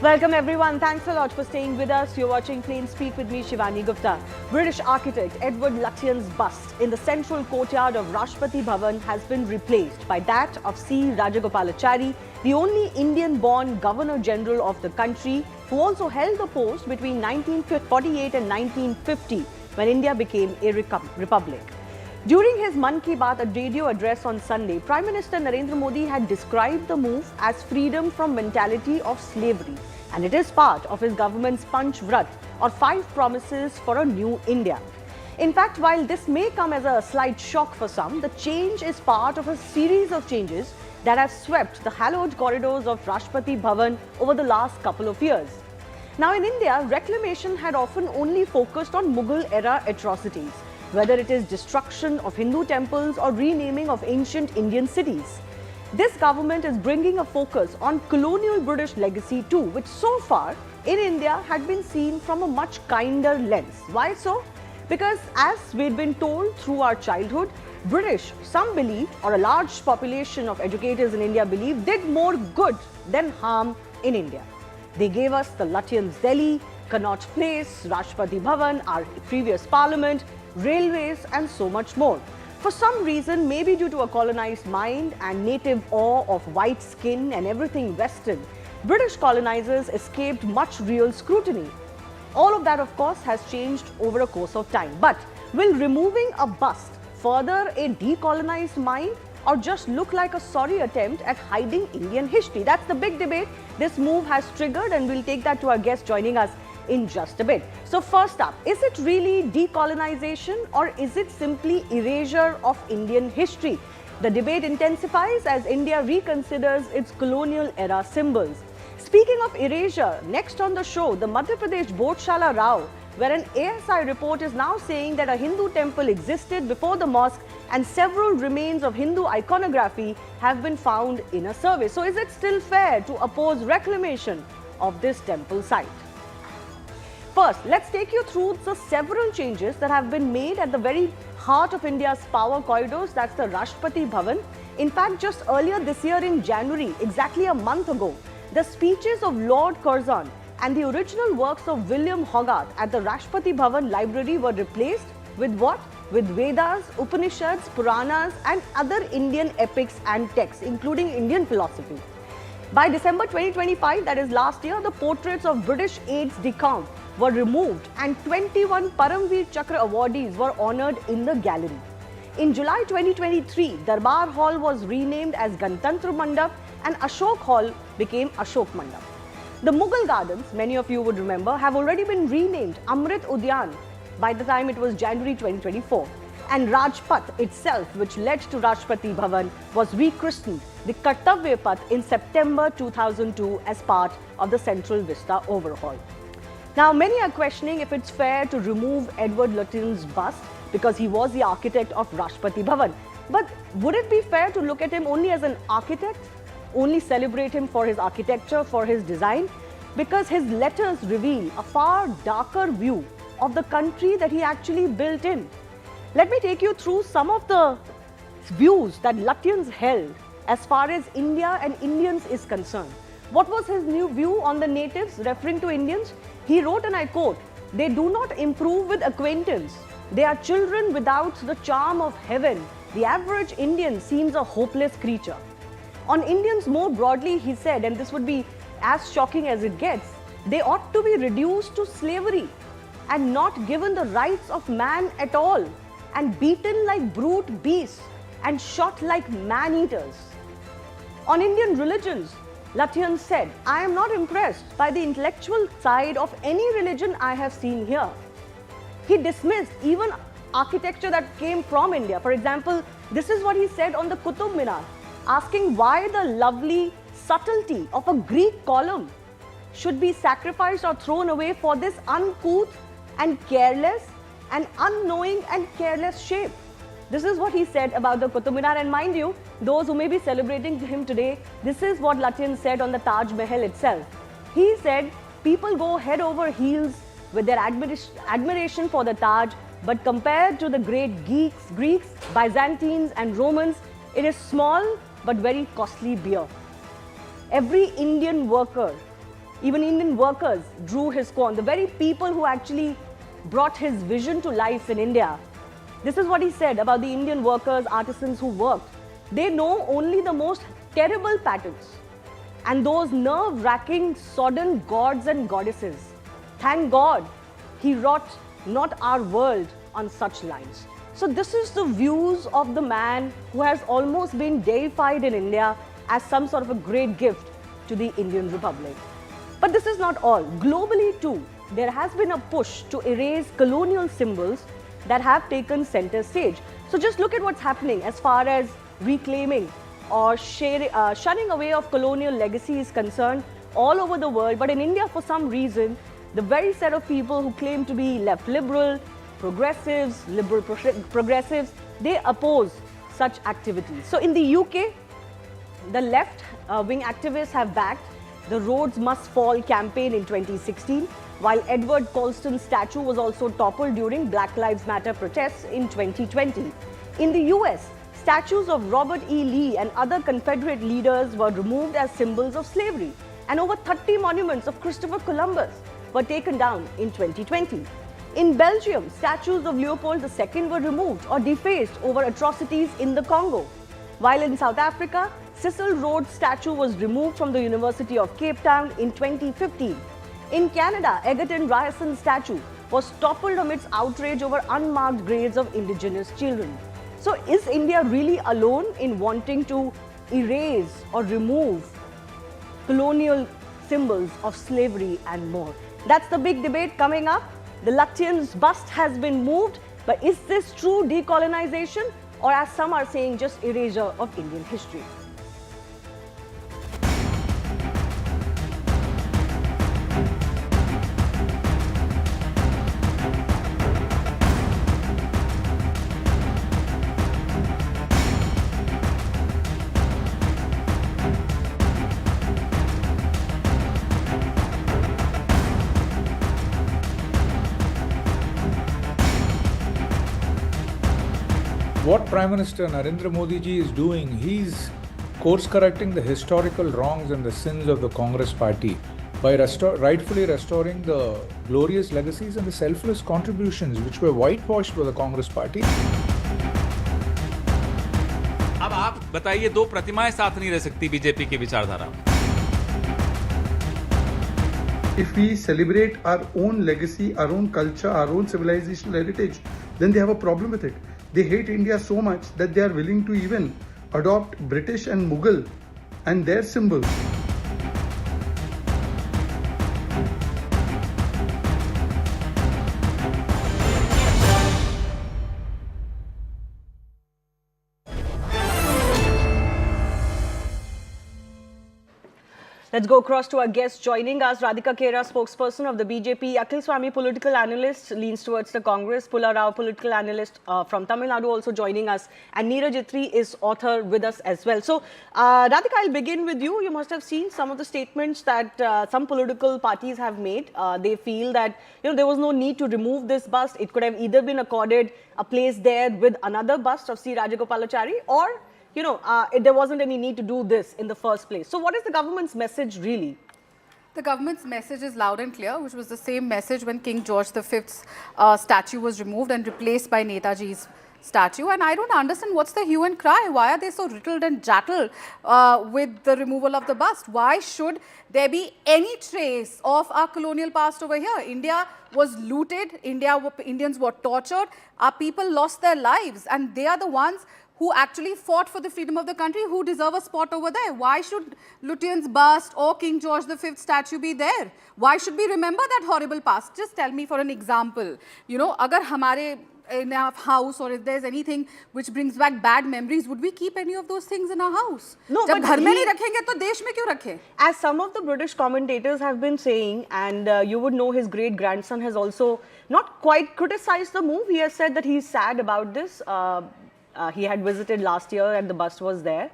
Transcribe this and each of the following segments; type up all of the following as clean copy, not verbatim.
Welcome everyone. Thanks a lot for staying with us. You're watching Plain Speak with me, Shivani Gupta. British architect Edward Lutyens' bust in the central courtyard of Rashtrapati Bhavan has been replaced by that of C. Rajagopalachari, the only Indian-born Governor-General of the country, who also held the post between 1948 and 1950, when India became a republic. During his Mann Ki Baat radio address on Sunday, Prime Minister Narendra Modi had described the move as freedom from mentality of slavery, and it is part of his government's Panch Vrat, or 5 promises for a new India. In fact, while this may come as a slight shock for some, the change is part of a series of changes that have swept the hallowed corridors of Rashtrapati Bhavan over the last couple of years. Now in India, reclamation had often only focused on Mughal-era atrocities, whether it is destruction of Hindu temples or renaming of ancient Indian cities. This government is bringing a focus on colonial British legacy too, which so far in India had been seen from a much kinder lens. Why so? Because as we'd been told through our childhood, British, some believed, or a large population of educators in India believed, did more good than harm in India. They gave us the Lutyens' Delhi, Connaught Place, Rashtrapati Bhavan, our previous parliament, railways and so much more. For some reason, maybe due to a colonized mind and native awe of white skin and everything Western, British colonizers escaped much real scrutiny. All of that, of course, has changed over a course of time. But will removing a bust further a decolonized mind, or just look like a sorry attempt at hiding Indian history? That's the big debate this move has triggered, and we'll take that to our guest joining us in just a bit. So first up, is it really decolonization or is it simply erasure of Indian history? The debate intensifies as India reconsiders its colonial era symbols. Speaking of erasure, next on the show, the Madhya Pradesh Bodhshala Rao, where an ASI report is now saying that a Hindu temple existed before the mosque and several remains of Hindu iconography have been found in a survey. So is it still fair to oppose reclamation of this temple site? First, let's take you through the several changes that have been made at the very heart of India's power corridors, that's the Rashtrapati Bhavan. In fact, just earlier this year in January, exactly a month ago, the speeches of Lord Curzon and the original works of William Hogarth at the Rashtrapati Bhavan library were replaced with what? With Vedas, Upanishads, Puranas and other Indian epics and texts, including Indian philosophy. By December 2025, that is last year, the portraits of British aides-de-camp were removed and 21 Paramveer Chakra awardees were honoured in the gallery. In July 2023, Darbar Hall was renamed as Ganatantra Mandap and Ashok Hall became Ashok Mandap. The Mughal Gardens, many of you would remember, have already been renamed Amrit Udyan by the time it was January 2024. And Rajpath itself, which led to Rashtrapati Bhavan, was rechristened the Kartavya Path in September 2002 as part of the Central Vista overhaul. Now, many are questioning if it's fair to remove Edward Lutyens' bust because he was the architect of Rashtrapati Bhavan. But would it be fair to look at him only as an architect? Only celebrate him for his architecture, for his design? Because his letters reveal a far darker view of the country that he actually built in. Let me take you through some of the views that Lutyens held as far as India and Indians is concerned. What was his new view on the natives referring to Indians? He wrote, and I quote, "They do not improve with acquaintance. They are children without the charm of heaven. The average Indian seems a hopeless creature." On Indians more broadly, he said, and this would be as shocking as it gets, they ought to be reduced to slavery and not given the rights of man at all, and beaten like brute beasts and shot like man-eaters. On Indian religions, Lutyens said, "I am not impressed by the intellectual side of any religion I have seen here." He dismissed even architecture that came from India. For example, this is what he said on the Qutub Minar, asking why the lovely subtlety of a Greek column should be sacrificed or thrown away for this uncouth and careless and unknowing and careless shape. This is what he said about the Qutub Minar, and mind you, those who may be celebrating him today, this is what Lutyens said on the Taj Mahal itself. He said, people go head over heels with their admiration for the Taj, but compared to the great Greeks, Byzantines and Romans, it is small but very costly beer. Every Indian worker Even Indian workers drew his scorn. The very people who actually brought his vision to life in India. This is what he said about the Indian workers, artisans who worked. They know only the most terrible patterns and those nerve-wracking, sodden gods and goddesses. Thank God he wrought not our world on such lines. So this is the views of the man who has almost been deified in India as some sort of a great gift to the Indian Republic. But this is not all. Globally too, there has been a push to erase colonial symbols that have taken center stage. So just look at what's happening as far as reclaiming or shunning away of colonial legacy is concerned all over the world. But in India, for some reason, the very set of people who claim to be left liberal, progressives, liberal progressives, they oppose such activities. So in the UK, the left wing activists have backed the Rhodes Must Fall campaign in 2016, while Edward Colston's statue was also toppled during Black Lives Matter protests in 2020. In the US, statues of Robert E. Lee and other Confederate leaders were removed as symbols of slavery, and over 30 monuments of Christopher Columbus were taken down in 2020. In Belgium, statues of Leopold II were removed or defaced over atrocities in the Congo. While in South Africa, Cecil Rhodes' statue was removed from the University of Cape Town in 2015. In Canada, Egerton Ryerson's statue was toppled amidst outrage over unmarked graves of indigenous children. So is India really alone in wanting to erase or remove colonial symbols of slavery and more? That's the big debate coming up. The Lutyens' bust has been moved, but is this true decolonization, or as some are saying, just erasure of Indian history? What Prime Minister Narendra Modi ji is doing, he's course correcting the historical wrongs and the sins of the Congress party by rightfully restoring the glorious legacies and the selfless contributions which were whitewashed by the Congress party. अब आप बताइए, दो प्रतिमाएं साथ नहीं रह सकती BJP की विचारधारा। If we celebrate our own legacy, our own culture, our own civilizational heritage, then they have a problem with it. They hate India so much that they are willing to even adopt British and Mughal and their symbols. Let's go across to our guest joining us. Radhika Khera, spokesperson of the BJP. Akhil Swami, political analyst, leans towards the Congress. Pulla Rao, political analyst from Tamil Nadu, also joining us. And Neeraj Itri is author with us as well. So, Radhika, I'll begin with you. You must have seen some of the statements that some political parties have made. They feel that there was no need to remove this bust. It could have either been accorded a place there with another bust of C. Rajagopalachari, or there wasn't any need to do this in the first place. So what is the government's message really? The government's message is loud and clear, which was the same message when King George V's statue was removed and replaced by Netaji's statue. And I don't understand what's the hue and cry. Why are they so riddled and jattled with the removal of the bust? Why should there be any trace of our colonial past over here? India was looted. Indians were tortured. Our people lost their lives, and they are the ones who actually fought for the freedom of the country, who deserve a spot over there. Why should Lutyens' bust or King George V's statue be there? Why should we remember that horrible past? Just tell me for an example. Agar hamare in our house, or if there's anything which brings back bad memories, would we keep any of those things in our house? No, Jab but ghar mein nahi rakhenge, to desh mein kyun rakhe? As some of the British commentators have been saying, and you would know his great-grandson has also not quite criticized the move. He has said that he's sad about this. He had visited last year and the bust was there.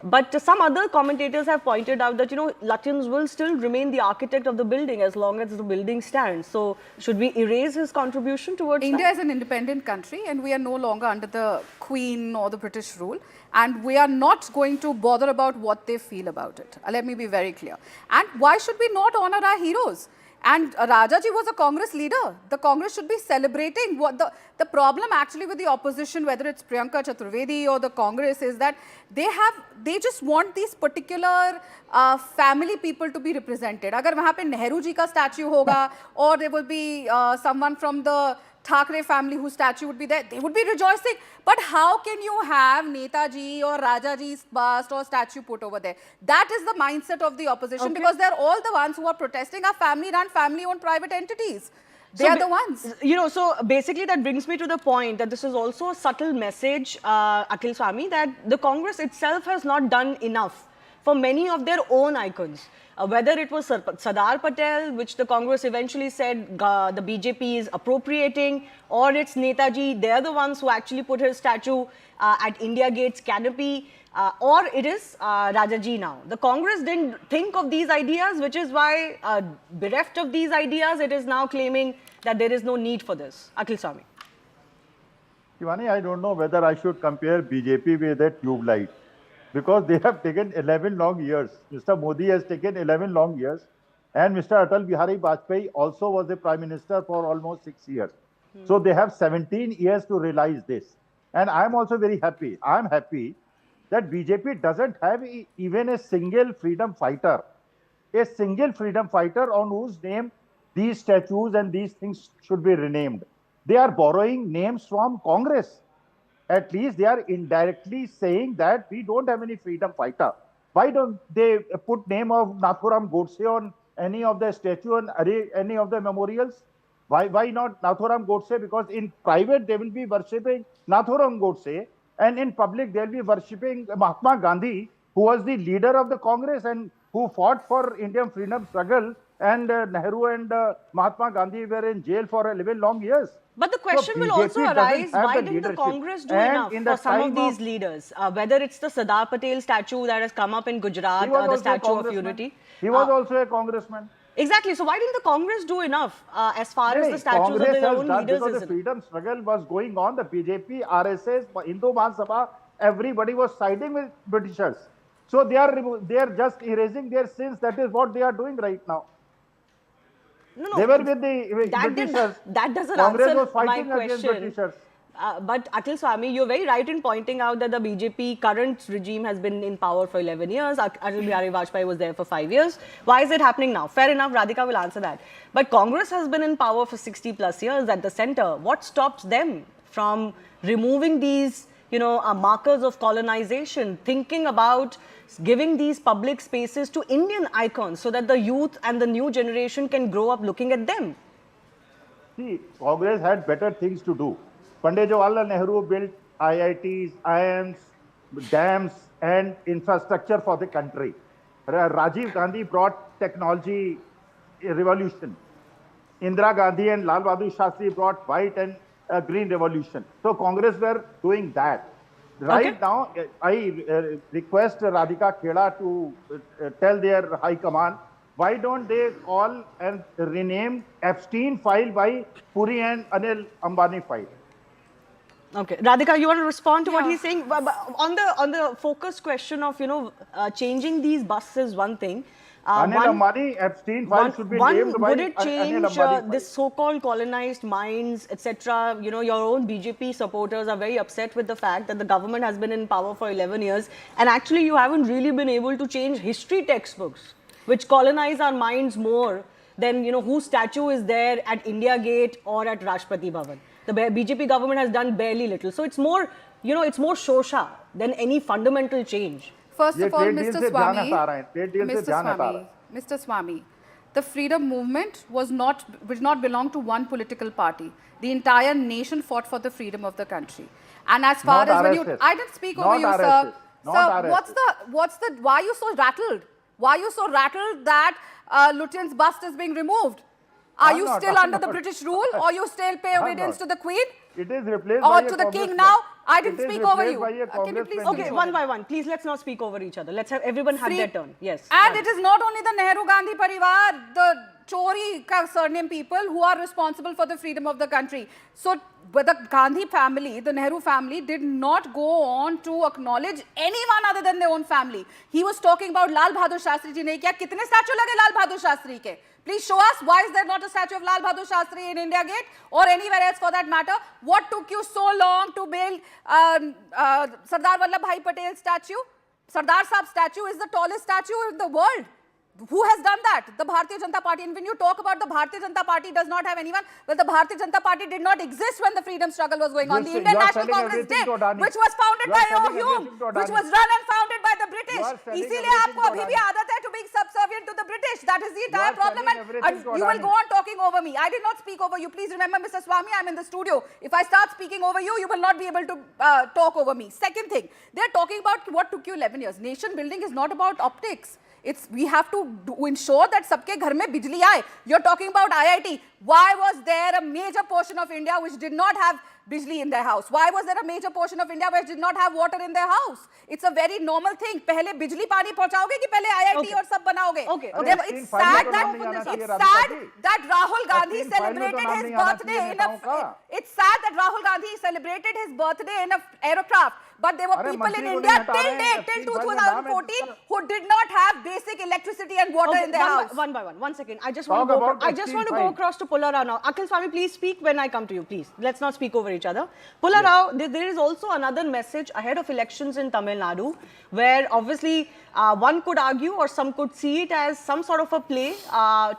But some other commentators have pointed out that, Lutyens will still remain the architect of the building as long as the building stands. So should we erase his contribution towards India that? is an independent country and we are no longer under the Queen or the British rule, and we are not going to bother about what they feel about it. Let me be very clear. And why should we not honor our heroes? And Rajaji was a Congress leader. The Congress should be celebrating. What the problem actually with the opposition, whether it's Priyanka Chaturvedi or the Congress, is that they just want these particular family people to be represented. Agar wahan pe Nehru ji ka statue hoga, or there will be someone from the Thackeray family whose statue would be there, they would be rejoicing. But how can you have Netaji or Rajaji's bust or statue put over there? That is the mindset of the opposition, because they're all the ones who are protesting are family-run, family-owned private entities. They are the ones. So basically that brings me to the point that this is also a subtle message, Akhil Swami, that the Congress itself has not done enough for many of their own icons. Whether it was Sardar Patel, which the Congress eventually said the BJP is appropriating, or it's Netaji, they're the ones who actually put his statue at India Gate's canopy, or it is Rajaji now. The Congress didn't think of these ideas, which is why, bereft of these ideas, it is now claiming that there is no need for this. Akhil Swami. Shivani, I don't know whether I should compare BJP with a tube light, because they have taken 11 long years. Mr. Modi has taken 11 long years, and Mr. Atal Bihari Vajpayee also was the Prime Minister for almost 6 years. So they have 17 years to realize this. And I am also very happy. I am happy that BJP doesn't have even a single freedom fighter. A single freedom fighter on whose name these statues and these things should be renamed. They are borrowing names from Congress. At least they are indirectly saying that we don't have any freedom fighter. Why don't they put name of Nathuram Godse on any of the statue and any of the memorials? Why not Nathuram Godse? Because in private they will be worshipping Nathuram Godse, and in public they will be worshipping Mahatma Gandhi, who was the leader of the Congress and who fought for Indian freedom struggle. And Nehru and Mahatma Gandhi were in jail for 11 long years. But the question will also arise, why didn't the Congress do enough for some of these leaders? Whether it's the Sardar Patel statue that has come up in Gujarat, the Statue of Unity. He was also a congressman. Exactly. So why didn't the Congress do enough as far as the statues of their own leaders? Because the freedom struggle was going on, the BJP, RSS, Hindu Mahasabha, everybody was siding with Britishers. So they are just erasing their sins. That is what they are doing right now. No, they were with the Britishers. That doesn't Congress answer was fighting my against question. Britishers. But Akhil Swami, you're very right in pointing out that the BJP current regime has been in power for 11 years. Atal Bihari Vajpayee was there for 5 years. Why is it happening now? Fair enough, Radhika will answer that. But Congress has been in power for 60 plus years at the center. What stops them from removing these, markers of colonization, thinking about giving these public spaces to Indian icons so that the youth and the new generation can grow up looking at them? See, Congress had better things to do. Pandit Jawaharlal Nehru built IITs, IIMs, dams and infrastructure for the country. Rajiv Gandhi brought technology revolution. Indira Gandhi and Lal Bahadur Shastri brought white and green revolution. So Congress were doing that. Right now, I request Radhika Kheda to tell their high command, why don't they call and rename Epstein file by Puri and Anil Ambani file? Okay, Radhika, you want to respond to what he's saying? But on the focus question of changing these buses is one thing. Anil Ambani Epstein file should be named by would it change this so-called colonized minds, etc.? Your own BJP supporters are very upset with the fact that the government has been in power for 11 years, and actually you haven't really been able to change history textbooks, which colonize our minds more than whose statue is there at India Gate or at Rashtrapati Bhavan. The BJP government has done barely little. So it's more, it's more shosha than any fundamental change. First of all, Mr. Swami, the freedom movement did not belong to one political party. The entire nation fought for the freedom of the country. And as far as I didn't speak over you, sir. Sir, why are you so rattled? Why are you so rattled that Lutyens' bust is being removed? Are you still under the British rule, or you still pay obedience to the Queen? It is replaced or by to the King now? I didn't It is speak over replaced you. by a Can you Congress please president. Okay, finish? one by one. Please, let's not speak over each other. Let's have everyone have their turn. Yes. And it is not only the Nehru Gandhi Parivar, the Chori ka surname people who are responsible for the freedom of the country. So, but the Gandhi family, the Nehru family, did not go on to acknowledge anyone other than their own family. He was talking about Lal Bahadur Shastri ji ne kiya. Kitne statue lage Lal Bahadur Shastri ke? Please show us why is there not a statue of Lal Bahadur Shastri in India Gate or anywhere else for that matter? What took you so long to build Sardar Vallabhbhai Patel statue? Sardar Sahab statue is the tallest statue in the world. Who has done that? The Bharatiya Janata Party. And when you talk about the Bharatiya Janata Party does not have anyone, well, the Bharatiya Janata Party did not exist when the freedom struggle was going on. The Indian National Congress did, which was founded by Hume, which was run and founded by the British. इसीलिए आपको अभी भी आदत है to being subservient to the British. That is the entire problem. And you will go on talking over me. I did not speak over you. Please remember, Mr. Swami, I'm in the studio. If I start speaking over you, you will not be able to talk over me. Second thing, they're talking about what took you 11 years. Nation building is not about optics. We have to ensure that सबके घर में बिजली आए. You're talking about IIT. Why was there a major portion of India which did not have bijli in their house? Why was there a major portion of India which did not have water in their house? It's a very normal thing. पहले बिजली पानी पहुंचाओगे कि पहले IIT और सब बनाओगे? Okay. It's sad that Rahul Gandhi celebrated his birthday in a. It's sad that Rahul Gandhi celebrated his birthday in a aerocraft. But there were people in India till 2014 who did not have basic electricity and water in their house. One by one. 1 second. I just want to go across to Pulla Rao now. Akhil Swami, please speak when I come to you, please. Let's not speak over each other. Pulla Rao, there is also another message ahead of elections in Tamil Nadu, where obviously one could argue or some could see it as some sort of a play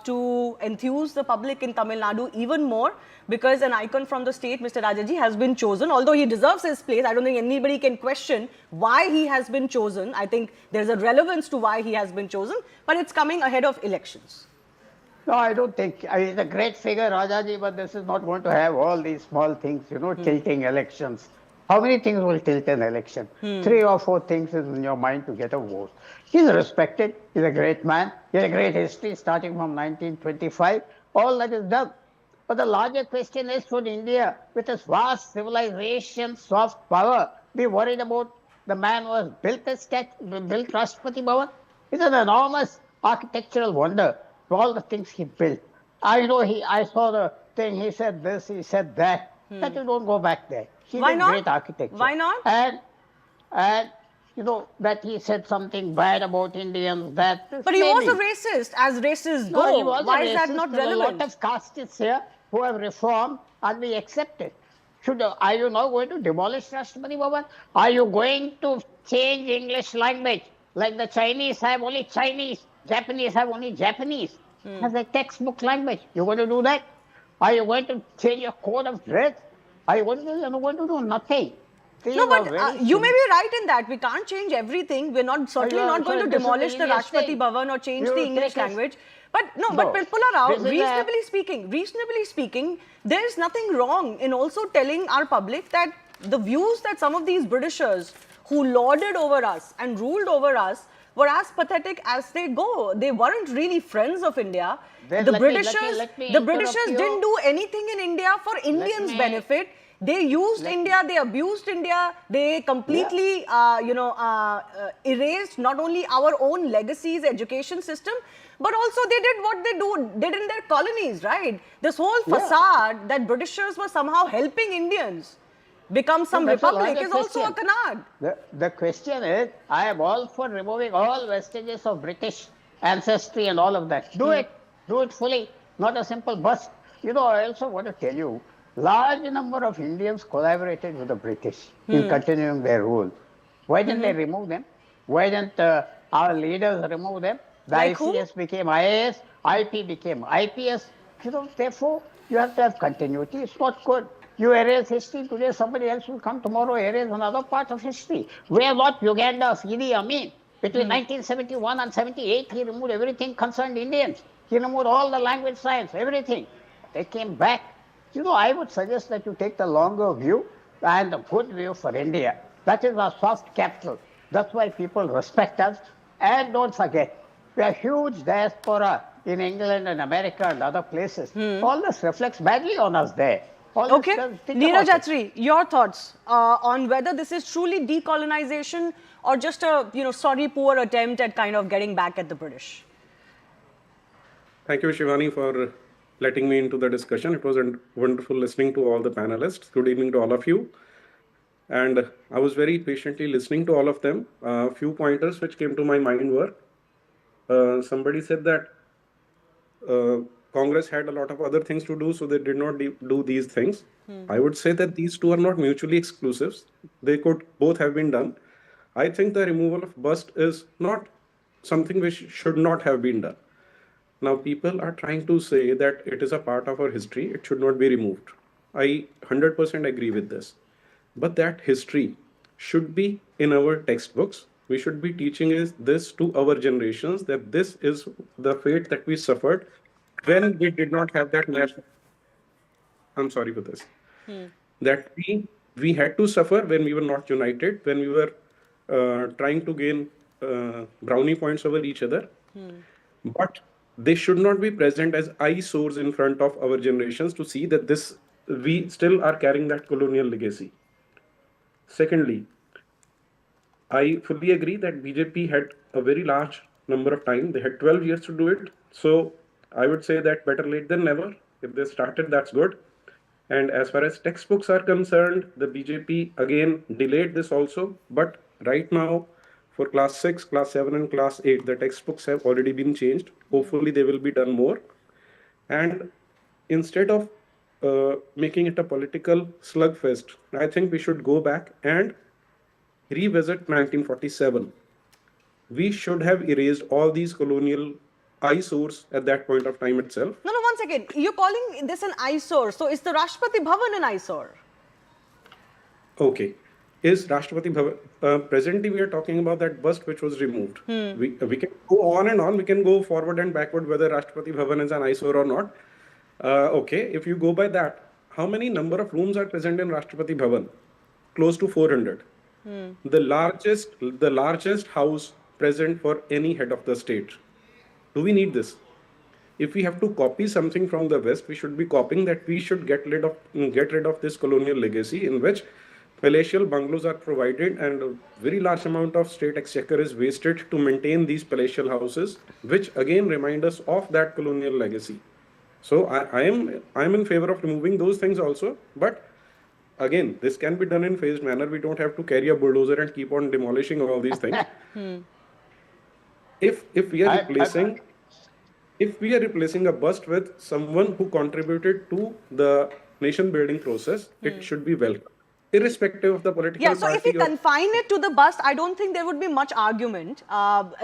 to enthuse the public in Tamil Nadu even more, because an icon from the state, Mr. Rajaji, has been chosen. Although he deserves his place, I don't think anybody can question why he has been chosen. I think there's a relevance to why he has been chosen, but it's coming ahead of elections. No, I don't think. He's a great figure, Rajaji, but this is not going to have all these small things, tilting elections. How many things will tilt an election? 3 or 4 things is in your mind to get a vote. He's respected. He's a great man. He has a great history starting from 1925. All that is done. But the larger question is, should India, with its vast civilization, soft power, be worried about the man who has built Rashtrapati Bhavan? It's an enormous architectural wonder, all the things he built. I saw the thing, he said this, he said that. That you don't go back there. He's Why a not? great architecture. Why not? And that he said something bad about Indians, that... But he was a racist, as racists go. No, he was Why a is that racist. not There are relevant? a lot of castes here who have reformed and we accept it. Are you now going to demolish Rashtrapati Bhavan? Are you going to change English language? Like the Chinese have only Chinese, Japanese have only Japanese. As a textbook language. You're going to do that? Are you going to change your code of dress? Are you going to do nothing? No, but you may be right in that. We can't change everything. We're certainly not going to demolish the Rashtrapati Bhavan or change the English language. But but Pulla Rao, reasonably speaking, there is nothing wrong in also telling our public that the views that some of these Britishers who lorded over us and ruled over us were as pathetic as they go. They weren't really friends of India. The Britishers didn't do anything in India for Indians' benefit. They used India, they abused India, they completely, erased not only our own legacies, education system, but also they did what they did in their colonies, right? This whole facade that Britishers were somehow helping Indians become some republic is also a canard. The question is, I am all for removing all vestiges of British ancestry and all of that. Do it fully, not a simple bust. I also want to tell you, large number of Indians collaborated with the British in continuing their rule. Why didn't they remove them? Why didn't our leaders remove them? The ICS became IAS, IP became IPS. Therefore, you have to have continuity. It's not good. You erase history today, somebody else will come tomorrow, erase another part of history. We are not Uganda of Idi Amin. Between 1971 and 78, he removed everything concerned Indians. He removed all the language science, everything. They came back. I would suggest that you take the longer view and the good view for India. That is our soft capital. That's why people respect us. And don't forget, we are huge diaspora in England and America and other places. All this reflects badly on us there. All this Okay, stuff, think Neeraj about it. Attri, your thoughts on whether this is truly decolonization or just a sorry poor attempt at kind of getting back at the British? Thank you, Shivani, for letting me into the discussion. It was wonderful listening to all the panelists. Good evening to all of you. And I was very patiently listening to all of them. A few pointers which came to my mind were somebody said that Congress had a lot of other things to do, so they did not do these things. I would say that these two are not mutually exclusive. They could both have been done. I think the removal of bust is not something which should not have been done. Now, people are trying to say that it is a part of our history, it should not be removed. I 100% agree with this. But that history should be in our textbooks. We should be teaching this to our generations, that this is the fate that we suffered when we did not have that national. I'm sorry for this. That we had to suffer when we were not united, when we were trying to gain brownie points over each other. But they should not be present as eyesores in front of our generations to see that we still are carrying that colonial legacy. Secondly, I fully agree that BJP had a very large number of time. They had 12 years to do it. So I would say that better late than never. If they started, that's good. And as far as textbooks are concerned, the BJP again delayed this also. But right now, for class 6, class 7, and class 8, the textbooks have already been changed. Hopefully, they will be done more. And instead of making it a political slugfest, I think we should go back and revisit 1947. We should have erased all these colonial eyesores at that point of time itself. No, 1 second. You're calling this an eyesore. So is the Rashtrapati Bhavan an eyesore? Okay. Is Rashtrapati Bhavan, presently we are talking about that bust which was removed. We can go on and on. We can go forward and backward whether Rashtrapati Bhavan is an eyesore or not. Okay, if you go by that, how many number of rooms are present in Rashtrapati Bhavan? Close to 400. The largest house present for any head of the state. Do we need this? If we have to copy something from the West, we should be copying that. We should get rid of this colonial legacy in which palatial bungalows are provided and a very large amount of state exchequer is wasted to maintain these palatial houses, which again remind us of that colonial legacy. So I am in favor of removing those things also, but again, this can be done in phased manner. We don't have to carry a bulldozer and keep on demolishing all these things. If we are replacing a bust with someone who contributed to the nation building process, it should be welcome, irrespective of the political Yeah, so if we party. confine it to the bust, I don't think there would be much argument.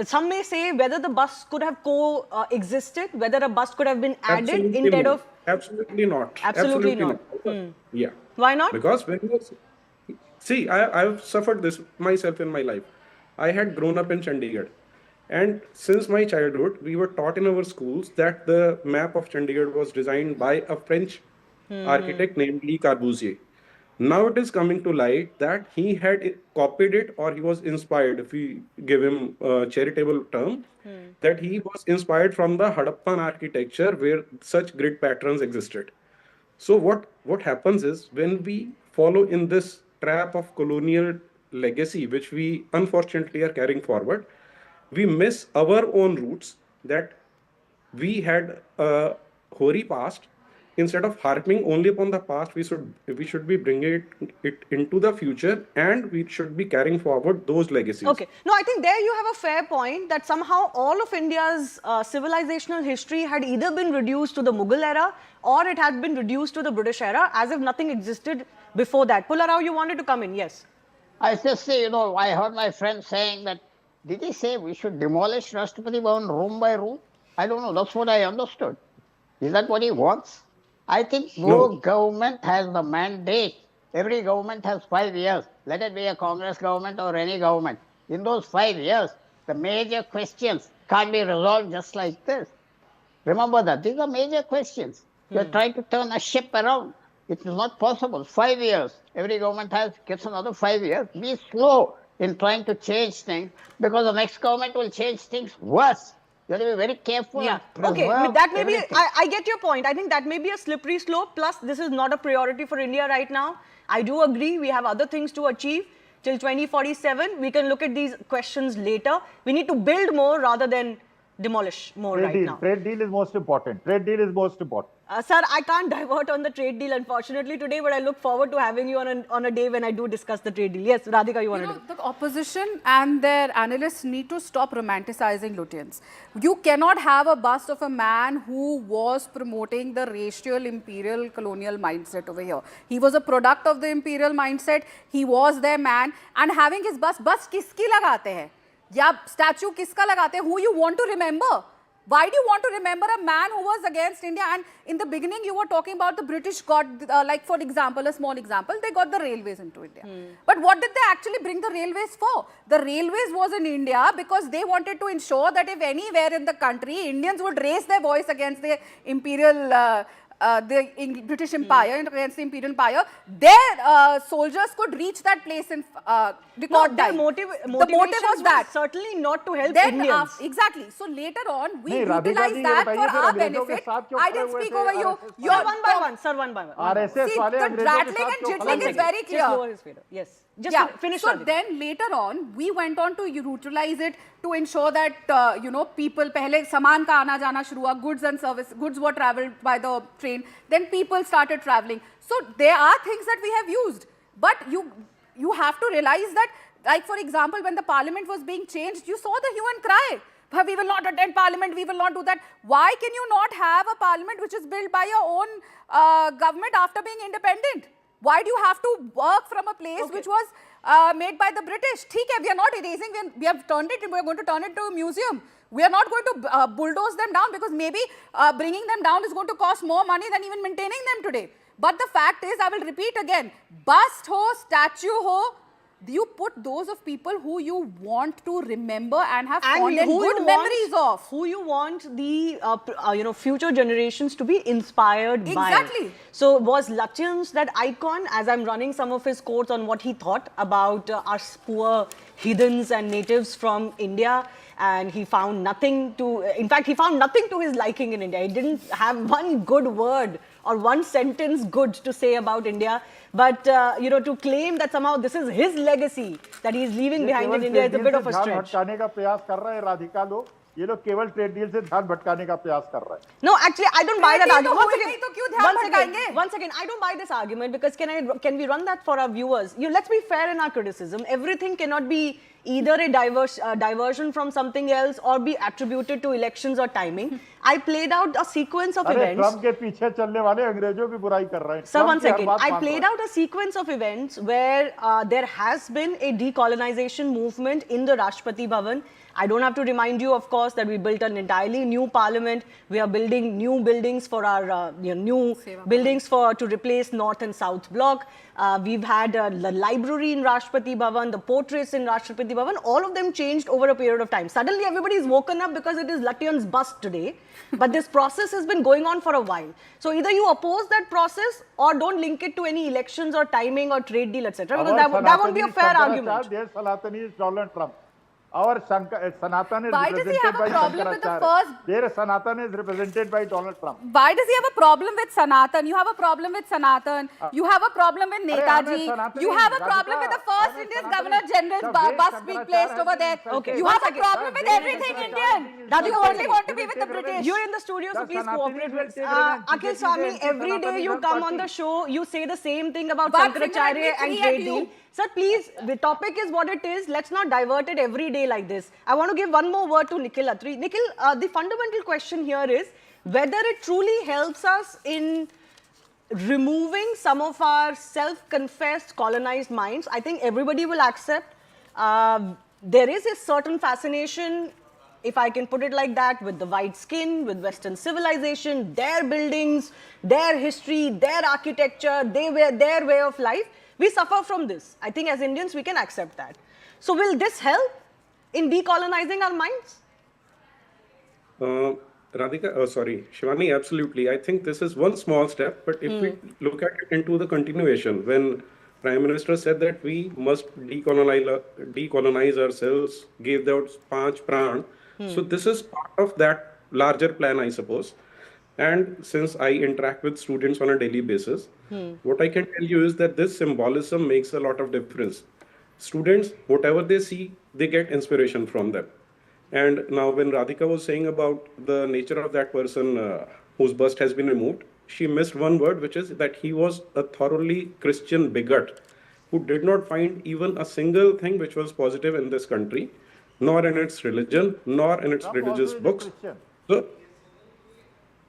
Some may say whether the bust could have coexisted, whether a bust could have been added Absolutely instead not. of. Absolutely not. Absolutely not. Yeah. Why not? Because see, I've suffered this myself in my life. I had grown up in Chandigarh. And since my childhood, we were taught in our schools that the map of Chandigarh was designed by a French architect named Le Corbusier. Now it is coming to light that he had copied it or he was inspired, if we give him a charitable term, that he was inspired from the Harappan architecture where such grid patterns existed. So what happens is when we follow in this trap of colonial legacy, which we unfortunately are carrying forward, we miss our own roots, that we had a hoary past. Instead of harping only upon the past, we should be bringing it into the future, and we should be carrying forward those legacies. Okay. No, I think there you have a fair point that somehow all of India's civilizational history had either been reduced to the Mughal era or it had been reduced to the British era as if nothing existed before that. Pula Rao, you wanted to come in, yes. I just say, I heard my friend saying that, did he say we should demolish Rashtrapati Bhavan room by room? I don't know. That's what I understood. Is that what he wants? I think no government has the mandate. Every government has 5 years. Let it be a Congress government or any government. In those 5 years, the major questions can't be resolved just like this. Remember that. These are major questions. You're trying to turn a ship around. It is not possible. 5 years. Every government gets another 5 years. Be slow in trying to change things because the next government will change things worse. You have to be very careful. Yeah. and Okay. preserve That may be. everything. I get your point. I think that may be a slippery slope. Plus, this is not a priority for India right now. I do agree. We have other things to achieve till 2047. We can look at these questions later. We need to build more rather than demolish more right now. Trade deal is most important. Trade deal is most important. Sir, I can't divert on the trade deal unfortunately today, but I look forward to having you on a day when I do discuss the trade deal. Yes, Radhika, you want to do? The opposition and their analysts need to stop romanticizing Lutyens. You cannot have a bust of a man who was promoting the racial, imperial, colonial mindset over here. He was a product of the imperial mindset. He was their man. And having his bust kiski lagate hai? या statue किसका लगाते हैं? Who you want to remember? Why do you want to remember a man who was against India? And in the beginning, you were talking about the British got, like for example, a small example, they got the railways into India. But what did they actually bring the railways for? The railways was in India because they wanted to ensure that if anywhere in the country, Indians would raise their voice against the imperial British Empire, against the Imperial Empire, their soldiers could reach that place in record their time. motivation was that. certainly not to help Then, Indians. exactly. So later on, we नहीं, Radhika utilized जी, ये that बताइए for फिर our अंग्रेजों के benefit. साथ क्यों I खड़े didn't हुए speak थे over you. RSS You're One by one, sir, one by one. RSS See, वाले the अंग्रेजों के rattling साथ and क्यों jittling खड़े is हुए थे? very clear. Just lower his fader. Yes. Just Yeah. finish. So Radhika. then later on, we went on to utilize it to ensure that people पहले सामान का आना जाना शुरू हुआ, goods were traveled by the train. Then people started traveling. So there are things that we have used, but you have to realize that, like for example, when the parliament was being changed, you saw the hue and cry. We will not attend parliament, we will not do that. Why can you not have a parliament which is built by your own government after being independent? Why do you have to work from a place which was made by the British? ठीक है, we are not erasing, we have turned it, we are going to turn it to a museum. We are not going to bulldoze them down because maybe bringing them down is going to cost more money than even maintaining them today. But the fact is, I will repeat again, bust ho, statue ho, you put those of people who you want to remember and have fond and good memories of. Who you want the future generations to be inspired by. Exactly. So was Lutyens that icon? As I'm running some of his quotes on what he thought about us poor heathens and natives from India, and he found nothing to. In fact, he found nothing to his liking in India. He didn't have one good word or one sentence good to say about India. But, to claim that somehow this is his legacy that he's leaving behind in India is a bit of a stretch. भटकाने का प्रयास कर रहे हैं राधिका लोग. ये लोग केवल ट्रेड डील से ध्यान भटकाने का प्रयास कर रहे हैं. No, actually, I don't buy that Trade deal argument. तो हुई नहीं तो क्यों ध्यान भटकाएंगे? One second, I don't buy this argument because can we run that for our viewers? Let's be fair in our criticism. Everything cannot be either a diversion from something else or be attributed to elections or timing. I played out a sequence of अरे events. Trump के पीछे चलने वाले अंग्रेजों की बुराई कर रहे हैं. Sir, ट्रम्प one की हर second. बात I मान played रहे हैं. out a sequence of events where there has been a decolonization movement in the Rashtrapati Bhavan. I don't have to remind you, of course, that we built an entirely new parliament. We are building new buildings for our new buildings to replace North and South Block. We've had the library in Rashtrapati Bhavan, the portraits in Rashtrapati Bhavan. All of them changed over a period of time. Suddenly, everybody's woken up because it is Lutyens' bust today. But this process has been going on for a while. So either you oppose that process or don't link it to any elections or timing or trade deal, etc. Because that won't be a fair argument. Their Sanatani is Donald Trump. Our Sanatan is Why does he represented have a by problem with the Shankaracharya. first- Their Sanatan is represented by Donald Trump. Why does he have a problem with Sanatan? You have a problem with Sanatan. You have a problem with Netaji. Sanatani, You have a Radhika, problem with the first I'm a Indian Sanatani. Governor General's The way bus being Shankaracharya placed has over been there. insulted. You One have a second. problem with The way everything Shankaracharya Indian. has been You insulted. only want to be with the British. You're in the studio, so The please Sanatani cooperate will with take revenge. Akhil BJP Swami. will Every take day you Sanatani come party. on the show, you say the same thing about But Shankaracharya and similarly, trade me deal. and you. Sir, please, the topic is what it is. Let's not divert it every day like this. I want to give one more word to Nikhil Atri. Nikhil, the fundamental question here is whether it truly helps us in removing some of our self-confessed colonized minds. I think everybody will accept there is a certain fascination, if I can put it like that, with the white skin, with Western civilization, their buildings, their history, their architecture, their way of life. We suffer from this. I think as Indians, we can accept that. So will this help in decolonizing our minds? Shivani, absolutely. I think this is one small step, but if we look at it into the continuation, when Prime Minister said that we must decolonize ourselves, gave those 5 pran, So this is part of that larger plan, I suppose. And since I interact with students on a daily basis, what I can tell you is that this symbolism makes a lot of difference. Students, whatever they see, they get inspiration from them. And now, when Radhika was saying about the nature of that person whose bust has been removed, she missed one word, which is that he was a thoroughly Christian bigot who did not find even a single thing which was positive in this country, nor in its religion, nor in its Trump religious also is a books. Christian. So,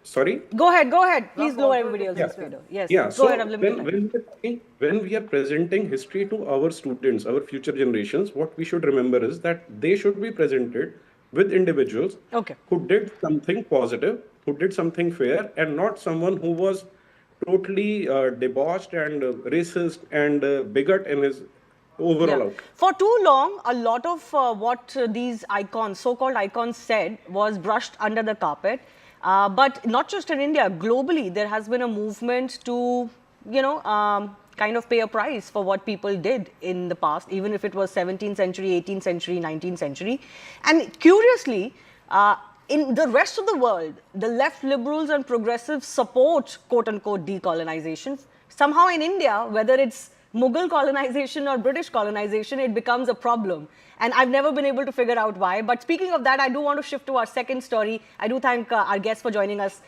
sorry? Go ahead. Please Trump blow also everybody is a else's Christian. fader. Yes, Yeah, go so ahead, unlimited time. when we are presenting history to our students, our future generations, what we should remember is that they should be presented with individuals Okay. who did something positive, who did something fair, and not someone who was totally debauched and racist and bigot in his overall Yeah. outlook. For too long, a lot of what these icons, so-called icons, said was brushed under the carpet. But not just in India, globally, there has been a movement to, kind of pay a price for what people did in the past, even if it was 17th century, 18th century, 19th century. And curiously, in the rest of the world, the left liberals and progressives support quote-unquote decolonization. Somehow in India, whether it's Mughal colonization or British colonization, it becomes a problem. And I've never been able to figure out why. But speaking of that, I do want to shift to our second story. I do thank our guests for joining us